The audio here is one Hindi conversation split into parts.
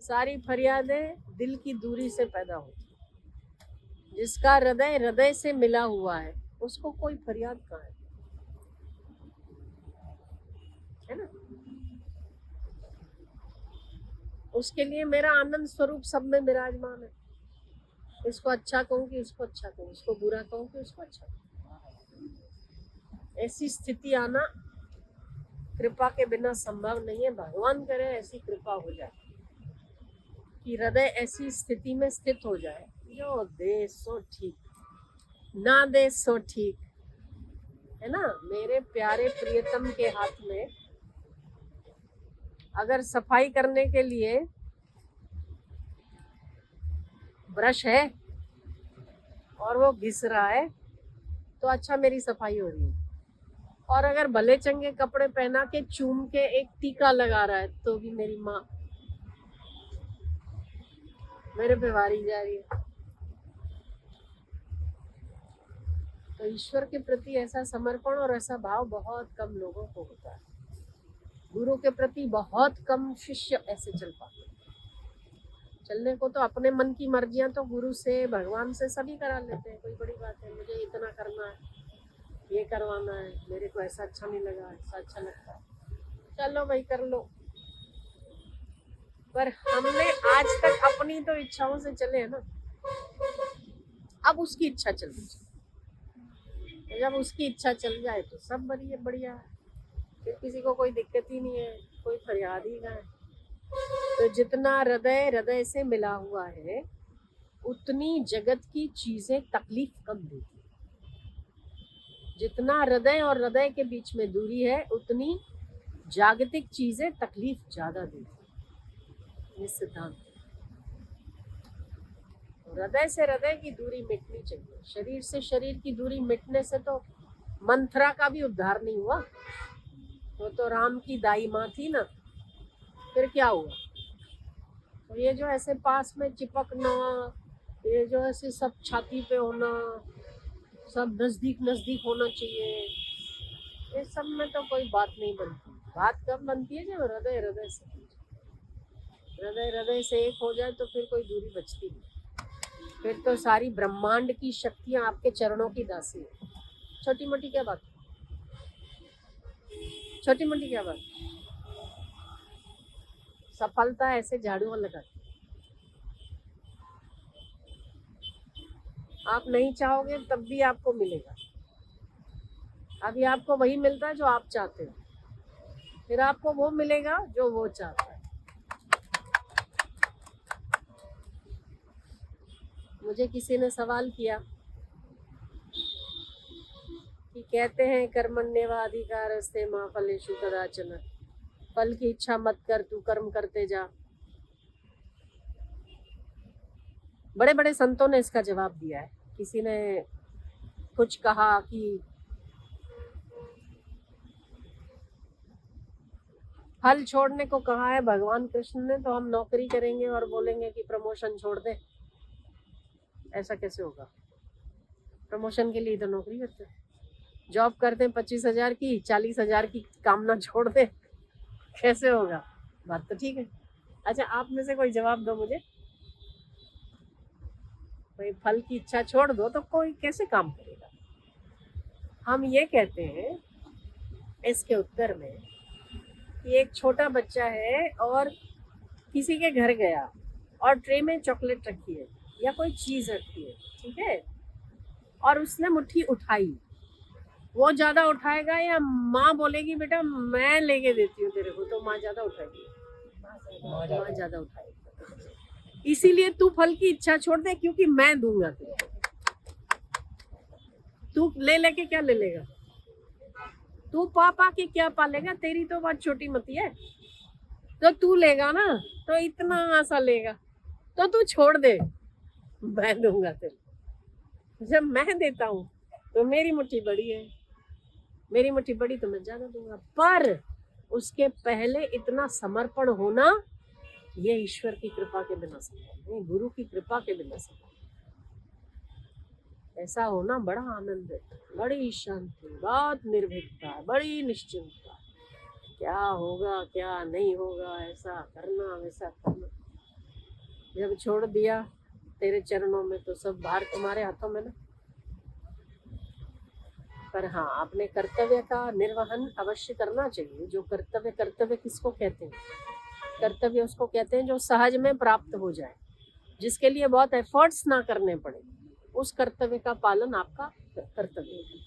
सारी फरियादें दिल की दूरी से पैदा होती हैं। जिसका हृदय हृदय से मिला हुआ है उसको कोई फरियाद कहाँ है ना। उसके लिए मेरा आनंद स्वरूप सब में विराजमान है। इसको अच्छा कहूँ कि उसको अच्छा कहूँ, इसको बुरा कहूँ कि उसको अच्छा कहूँ, ऐसी स्थिति आना कृपा के बिना संभव नहीं है। भगवान करे ऐसी कृपा हो जाए कि हृदय ऐसी स्थिति में स्थित हो जाए, जो दे सो ठीक, ना दे सो ठीक, है ना। मेरे प्यारे प्रियतम के हाथ में अगर सफाई करने के लिए ब्रश है और वो घिस रहा है तो अच्छा मेरी सफाई हो रही है। और अगर भले चंगे कपड़े पहना के चूम के एक टीका लगा रहा है तो भी मेरी माँ मेरे पे वारी जा रही है। तो ईश्वर के प्रति ऐसा समर्पण और ऐसा भाव बहुत कम लोगों को होता है। गुरु के प्रति बहुत कम शिष्य ऐसे चल पाते। चलने को तो अपने मन की मर्जियां तो गुरु से भगवान से सभी करा लेते हैं, कोई बड़ी बात है। मुझे इतना करना है, ये करवाना है, मेरे को ऐसा अच्छा नहीं लगा, ऐसा अच्छा लगता है, चलो भाई कर लो। पर हमने आज तक अपनी तो इच्छाओं से चले हैं ना, अब उसकी इच्छा चलनी चाहिए। जब उसकी इच्छा चल जाए तो सब बढ़िया है, फिर किसी को कोई दिक्कत ही नहीं है, कोई फरियाद ही ना है। तो जितना हृदय हृदय से मिला हुआ है उतनी जगत की चीजें तकलीफ कम देती है। जितना हृदय और हृदय के बीच में दूरी है उतनी जागतिक चीजें तकलीफ ज्यादा देती है। ये सिद्धांत है। हृदय से हृदय की दूरी मिटनी चाहिए। शरीर से शरीर की दूरी मिटने से तो मंथरा का भी उद्धार नहीं हुआ। वो तो राम की दाई माँ थी ना, फिर क्या हुआ। तो ये जो ऐसे पास में चिपकना, ये जो ऐसे सब छाती पे होना, सब नजदीक नजदीक होना चाहिए, ये सब में तो कोई बात नहीं बनती। बात कब बनती है जब हृदय हृदय से, हृदय हृदय से एक हो जाए तो फिर कोई दूरी बचती नहीं। फिर तो सारी ब्रह्मांड की शक्तियां आपके चरणों की दासी है। छोटी मोटी क्या बात, छोटी मोटी क्या बात। सफलता ऐसे झाड़ू लगाती, आप नहीं चाहोगे तब भी आपको मिलेगा। अभी आपको वही मिलता है जो आप चाहते हो, फिर आपको वो मिलेगा जो वो चाहता है। मुझे किसी ने सवाल किया कि कहते हैं कर्मण्येवाधिकारस्ते मा फलेषु कदाचन, फल की इच्छा मत कर, तू कर्म करते जा। बड़े बड़े संतों ने इसका जवाब दिया है। किसी ने कुछ कहा कि फल छोड़ने को कहा है भगवान कृष्ण ने, तो हम नौकरी करेंगे और बोलेंगे कि प्रमोशन छोड़ दे। ऐसा कैसे होगा। प्रमोशन के लिए तो नौकरी करते हैं, जॉब करते हैं 25,000 की, 40,000 की कामना छोड़ दे, कैसे होगा। बात तो ठीक है। अच्छा आप में से कोई जवाब दो मुझे, भाई फल की इच्छा छोड़ दो तो कोई कैसे काम करेगा। हम ये कहते हैं इसके उत्तर में कि एक छोटा बच्चा है और किसी के घर गया और ट्रे में चॉकलेट रखी है या कोई चीज रखी है, ठीक है, और उसने मुट्ठी उठाई। वो ज्यादा उठाएगा या माँ बोलेगी बेटा मैं लेके देती हूँ तेरे को, तो माँ ज्यादा उठाएगी, माँ ज्यादा उठाएगी। इसीलिए तू फल की इच्छा छोड़ दे क्योंकि मैं दूंगा तुझे। तू ले लेके क्या ले लेगा, तू पा के क्या पालेगा, तेरी तो बात छोटी मती है। तो तू लेगा ना तो इतना आसा लेगा, तो तू छोड़ दे, मैं दूंगा तेरे। जब मैं देता हूँ तो मेरी मुट्ठी बड़ी है, मेरी मुट्ठी बड़ी तो मैं ज्यादा दूंगा। पर उसके पहले इतना समर्पण होना, ये ईश्वर की कृपा के बिना संभव नहीं, गुरु की कृपा के बिना संभव। ऐसा होना बड़ा आनंद है, बड़ी शांति, बहुत निर्भीकता, बड़ी निश्चिंतता। क्या होगा क्या नहीं होगा, ऐसा करना वैसा करना, जब छोड़ दिया तेरे चरणों में तो सब भार तुम्हारे हाथों में ना। पर हाँ, अपने कर्तव्य का निर्वहन अवश्य करना चाहिए। जो कर्तव्य, कर्तव्य किसको कहते हैं? कर्तव्य उसको कहते हैं जो सहज में प्राप्त हो जाए, जिसके लिए बहुत एफर्ट्स ना करने पड़े, उस कर्तव्य का पालन आपका कर्तव्य है।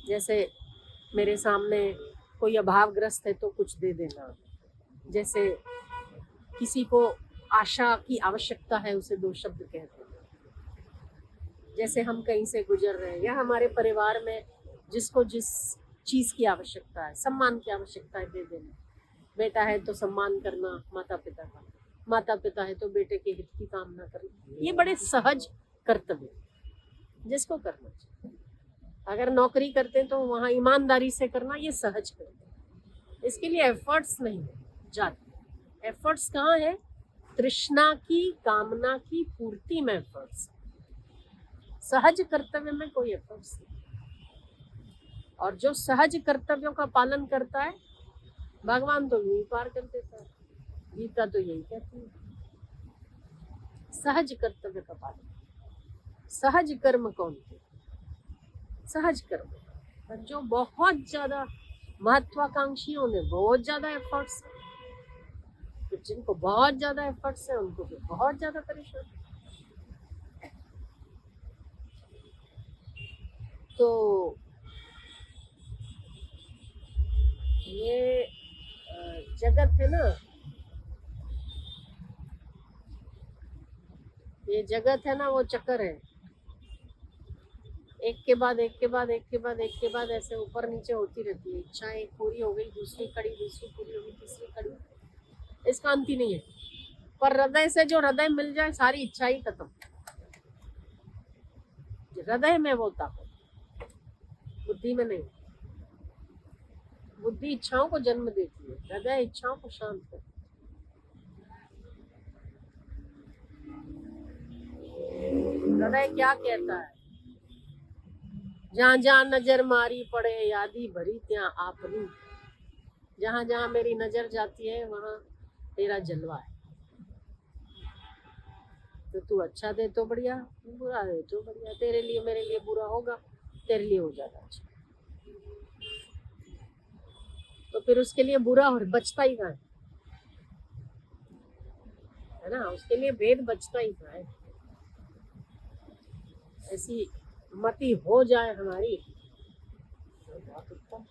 जैसे मेरे सामने कोई अभावग्रस्त है तो कुछ दे देना, जैसे किसी को आशा की आवश्यकता है उसे दो शब्द कह देना, जैसे हम कहीं से गुजर रहे हैं या हमारे परिवार में जिसको जिस चीज की आवश्यकता है, सम्मान की आवश्यकता है, दे देना। बेटा है तो सम्मान करना माता पिता का, माता पिता है तो बेटे के हित की कामना करना। ये बड़े सहज कर्तव्य जिसको करना चाहिए। अगर नौकरी करते हैं तो वहाँ ईमानदारी से करना, ये सहज कर्तव्य। इसके लिए एफर्ट्स नहीं है ज्यादा। एफर्ट्स कहाँ है? तृष्णा की, कामना की पूर्ति में एफर्ट्स। सहज कर्तव्य में कोई एफर्ट्स नहीं। और जो सहज कर्तव्यों का पालन करता है, भगवान तो यही पार कर देता है। गीता तो यही कहती है, सहज कर्तव्य का पालन। सहज कर्म कौन थे? सहज कर्म जो बहुत ज्यादा महत्वाकांक्षियों ने बहुत ज्यादा एफर्ट्स, जिनको बहुत ज्यादा एफर्ट्स है उनको भी बहुत ज्यादा परेशान। तो ये जगत है ना, ये जगत है ना, वो चक्कर है। एक के बाद एक के बाद एक के बाद एक के बाद ऐसे ऊपर नीचे होती रहती है। इच्छा एक पूरी हो गई, दूसरी कड़ी, दूसरी पूरी हो गई, तीसरी कड़ी, इसका अंत ही नहीं है। पर हृदय से जो हृदय मिल जाए, सारी इच्छा ही खत्म। हृदय में वो ताकत, बुद्धि में नहीं। बुद्धि इच्छाओं को जन्म देती है, हृदय इच्छाओं को शांत करती है। हृदय क्या कहता है? जहाँ जहाँ नजर मारी पड़े यादी भरी त्यां आपनी। जहाँ जहाँ मेरी नजर जाती है वहाँ तेरा जलवा है। तो तू अच्छा दे तो बढ़िया, बुरा दे तो बढ़िया। तेरे लिए मेरे लिए बुरा होगा, तेरे लिए हो जाएगा अच्छा। तो फिर उसके लिए बुरा और बचता ही कहाँ है ना? उसके लिए भेद बचता ही कहाँ है? ऐसी मति हो जाए हमारी तो बहुत उत्तम।